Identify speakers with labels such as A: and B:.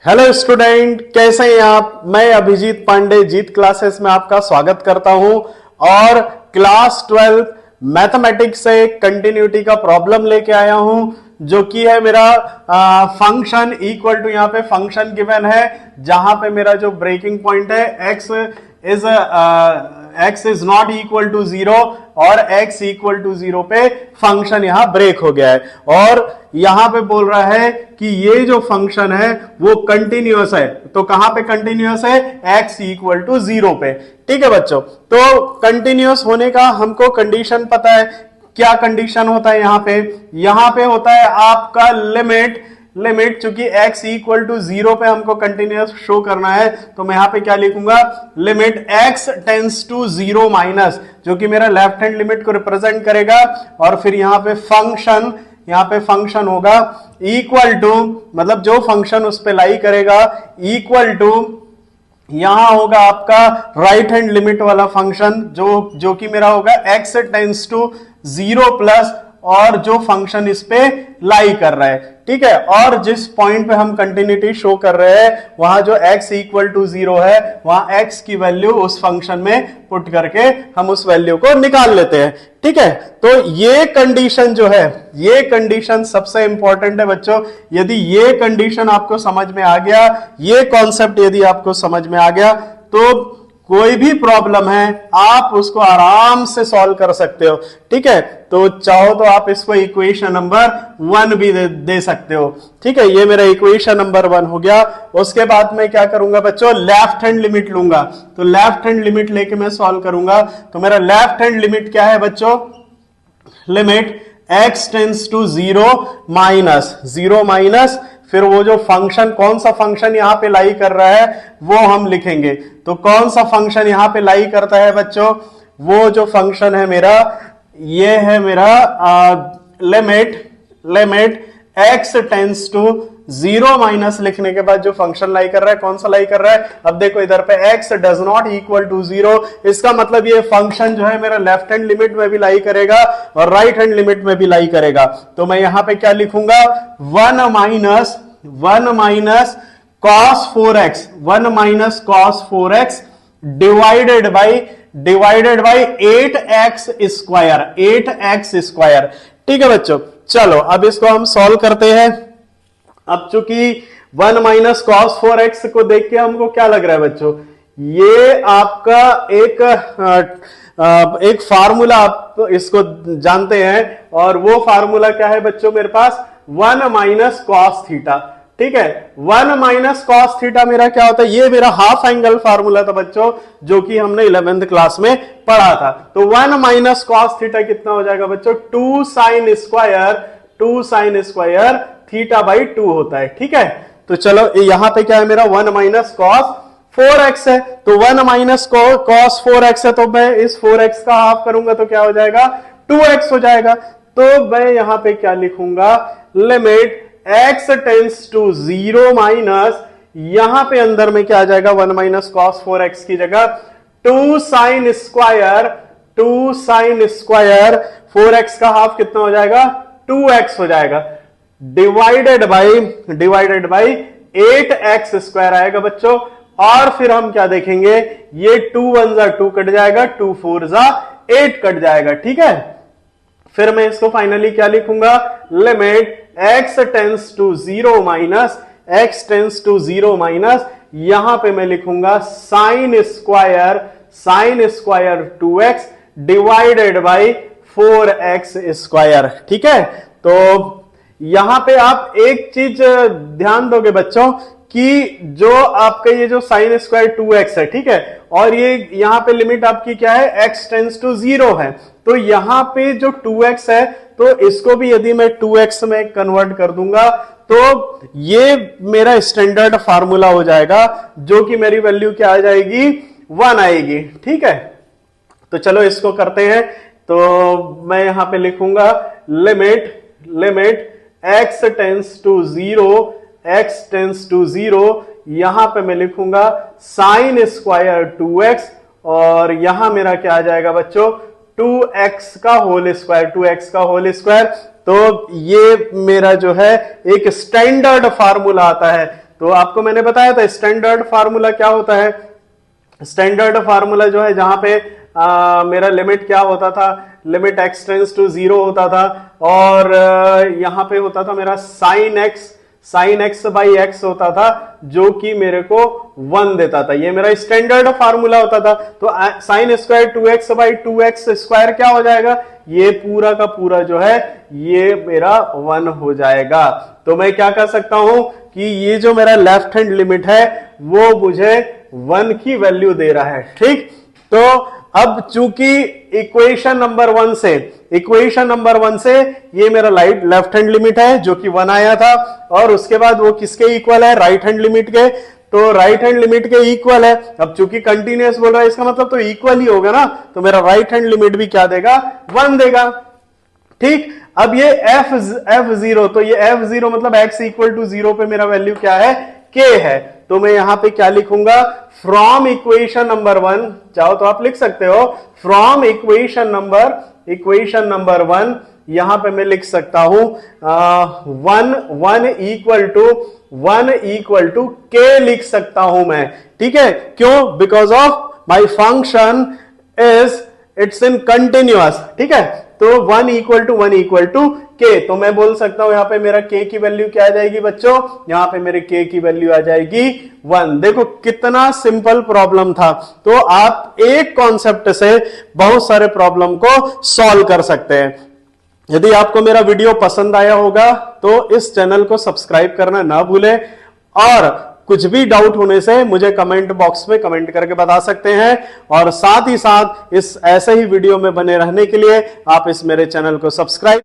A: Hello student, कैसे हैं आप। मैं अभिजीत पांडे जीत क्लासेस में आपका स्वागत करता हूं और क्लास 12 मैथमेटिक्स से कंटिन्यूटी का प्रॉब्लम लेके आया हूं, जो कि है मेरा फंक्शन इक्वल टू, यहां पे फंक्शन गिवन है जहां पे मेरा जो ब्रेकिंग पॉइंट है x is not equal to 0 और x इक्वल टू 0 पे फंक्शन यहां ब्रेक हो गया है। और यहां पे बोल रहा है कि ये जो फंक्शन है वो कंटिन्यूअस है। तो कहां पे कंटिन्यूअस है? x इक्वल टू 0 पे। ठीक है बच्चों, तो कंटिन्यूअस होने का हमको कंडीशन पता है। क्या कंडीशन होता है यहां पे होता है आपका लिमिट चूंकि x इक्वल टू 0 पे हमको कंटिन्यूअस शो करना है, तो मैं यहां पे क्या लिखूंगा? Limit x tends to 0 minus, जो कि मेरा लेफ्ट हैंड लिमिट को रिप्रेजेंट करेगा। और फिर यहां पे फंक्शन होगा इक्वल टू, मतलब जो फंक्शन उस पे लाई करेगा, इक्वल टू यहां होगा आपका राइट हैंड लिमिट वाला फंक्शन जो कि मेरा होगा x टेंस टू 0 प्लस, और जो फंक्शन इस पे लाई कर रहा है। ठीक है, और जिस पॉइंट पे हम कंटिन्यूटी शो कर रहे हैं वहां जो x इक्वल टू 0 है, वहां x की वैल्यू उस फंक्शन में पुट करके हम उस वैल्यू को निकाल लेते हैं। ठीक है, तो ये कंडीशन जो है, ये कंडीशन सबसे इंपॉर्टेंट है बच्चों। यदि ये कंडीशन आपको समझ में आ गया, ये कॉन्सेप्ट यदि आपको समझ में आ गया, तो कोई भी प्रॉब्लम है आप उसको आराम से सॉल्व कर सकते हो। ठीक है, तो चाहो तो आप इसको इक्वेशन नंबर 1 भी दे सकते हो। ठीक है, ये मेरा इक्वेशन नंबर 1 हो गया। उसके बाद मैं क्या करूंगा बच्चों? लेफ्ट हैंड लिमिट लूंगा। तो लेफ्ट हैंड लिमिट लेके मैं सॉल्व करूंगा। तो मेरा लेफ्ट हैंड लिमिट क्या है बच्चों? Limit x tends to 0 minus फिर वो जो फंक्शन, कौन सा फंक्शन यहां पे लाई कर रहा है वो हम लिखेंगे। तो कौन सा फंक्शन यहां पे लाई करता है बच्चों? वो जो फंक्शन है मेरा, ये है मेरा limit x tends to 0 minus लिखने के बाद जो फंक्शन लाई कर रहा है, कौन सा लाई कर रहा है? अब देखो इधर पे x does not equal to 0, इसका मतलब ये फंक्शन जो है मेरा लेफ्ट हैंड लिमिट में भी लाई करेगा और राइट हैंड लिमिट में भी लाई करेगा। तो मैं यहां पे क्या लिखूंगा? 1 minus cos 4x divided by 8x square. ठीक है बच्चों, चलो अब इसको हम सॉल्व करते हैं। अब चूंकि 1 माइनस cos 4x को देख के हमको क्या लग रहा है बच्चों? ये आपका एक फार्मूला आप इसको जानते हैं, और वो फार्मूला क्या है बच्चों मेरे पास? 1 माइनस cos थीटा। ठीक है, 1 माइनस cos थीटा मेरा क्या होता है? ये मेरा हाफ एंगल फार्मूला था बच्चों, जो कि हमने 11th क्लास में पढ़ा था। तो 1 माइनस cos थीटा कितना हो जाएगा बच्चों? 2 साइन स्क्वायर थीटा बाई 2 होता है। ठीक है, तो चलो यहां पे क्या है मेरा? 1 माइनस cos 4x है। तो 1 माइनस cos 4x है, तो मैं इस 4x का हाफ करूंगा तो क्या हो जाएगा? 2x हो जाएगा। तो मैं यहां पे क्या लिखूंगा? Limit x tends to 0 minus, यहां पे अंदर में क्या आ जाएगा? 1 माइनस cos 4x की जगह 2 साइन स्क्वायर 4x का हाफ कितना हो जाएगा? 2x हो जाएगा, डिवाइडेड बाई 8x स्क्वायर आएगा बच्चों। और फिर हम क्या देखेंगे? ये 2 1 जा 2 कट जाएगा, 2 4 जा 8 कट जाएगा। ठीक है, फिर मैं इसको फाइनली क्या लिखूंगा? Limit x tends to 0 minus यहां पे मैं लिखूंगा sine square 2x divided by 4x square. ठीक है, तो यहां पे आप एक चीज ध्यान दोगे बच्चों कि जो आपका ये जो साइन स्क्वायर 2x है, ठीक है, और ये यहां पे लिमिट आपकी क्या है? x टेंस टू 0 है। तो यहां पे जो 2x है, तो इसको भी यदि मैं 2x में कन्वर्ट कर दूंगा तो ये मेरा स्टैंडर्ड फार्मूला हो जाएगा, जो कि मेरी वैल्यू क्या आ जाएगी? 1 आएगी। ठीक है, तो चलो इसको करते हैं। तो मैं यहां पे लिखूंगा लिमिट x टेंस टू 0, यहां पे मैं लिखूंगा साइन स्क्वायर 2x, और यहां मेरा क्या आ जाएगा बच्चों? 2x का होल स्क्वायर। तो ये मेरा जो है एक स्टैंडर्ड फार्मूला आता है। तो आपको मैंने बताया था स्टैंडर्ड फार्मूला क्या होता है। स्टैंडर्ड फार्मूला जो है जहां पे मेरा लिमिट क्या होता था, लिमिट x टेंड्स टू 0 होता था और यहां पे होता था मेरा साइन एक्स बाई एक्स होता था जो कि मेरे को 1 देता था। ये मेरा स्टैंडर्ड फार्मूला होता था। तो sign square 2x by 2x square क्या हो जाएगा, ये पूरा का पूरा जो है ये मेरा 1 हो जाएगा। तो मैं क्या कर सकता हूं कि ये जो मेरा लेफ्ट हैंड लिमिट है वो मुझे 1 की वैल्यू दे रहा है। ठीक, तो अब चूंकि इक्वेशन नंबर 1 से ये मेरा लेफ्ट हैंड लिमिट है जो कि 1 आया था और उसके बाद वो किसके इक्वल है, राइट हैंड लिमिट के। तो राइट हैंड लिमिट के इक्वल है। अब चूंकि कंटिन्यूअस बोल रहा है इसका मतलब तो इक्वल ही होगा ना, तो मेरा राइट हैंड लिमिट भी क्या देगा, 1 देगा। ठीक, अब ये f0, तो ये f0 मतलब x इक्वल टू 0 पे मेरा वैल्यू क्या है, k है। तो मैं यहां पे क्या लिखूंगा, फ्रॉम इक्वेशन नंबर 1, चाहो तो आप लिख सकते हो फ्रॉम इक्वेशन नंबर 1, यहां पे मैं लिख सकता हूं 1 इक्वल टू k लिख सकता हूं मैं। ठीक है, क्यों, because of my function it's in continuous. ठीक है, तो 1 इक्वल टू k, तो मैं बोल सकता हूं यहां पे मेरा k की वैल्यू क्या आ जाएगी बच्चों, यहां पे मेरे k की वैल्यू आ जाएगी 1। देखो कितना सिंपल प्रॉब्लम था। तो आप एक कॉन्सेप्ट से बहुत सारे प्रॉब्लम को सॉल्व कर सकते हैं। यदि आपको मेरा वीडियो पसंद आया होगा तो इस चैनल को सब्सक्राइब करना ना भूलें और कुछ भी डाउट होने से मुझे कमेंट बॉक्स में कमेंट करके बता सकते हैं। और साथ ही साथ इस ऐसे ही वीडियो में बने रहने के लिए आप इस मेरे चैनल को सब्सक्राइब